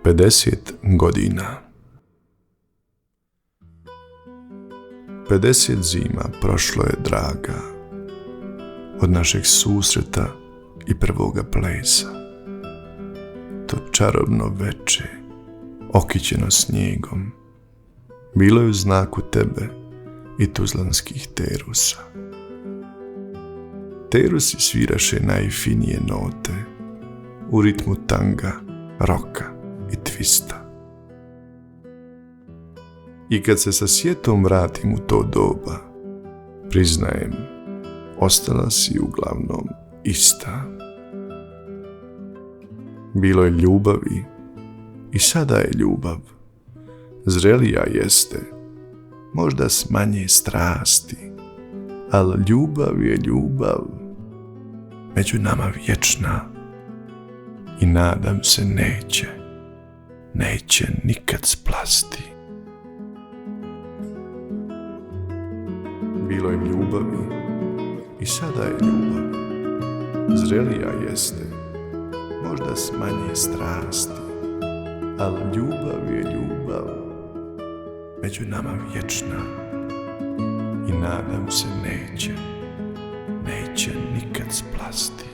50 godina. 50 zima prošlo je, draga, od našeg susreta i prvoga plesa. To čarobno veče, okićeno snijegom, bilo je u znaku tebe i tuzlanskih terusa. Terusi sviraše najfinije note u ritmu tanga, roka i twista. I kad se sa sjetom vratim u to doba, priznajem, ostala si uglavnom ista. Bilo je ljubavi i sada je ljubav. Zrelija jeste, možda s manje strasti, ali ljubav je ljubav, među nama vječna i nadam se neće nikad splasti. Bilo je ljubavi i sada je ljubav. Zrelija jeste, možda s manje strasti, ali ljubav je ljubav, među nama vječna i nadam se neće nikad splasti.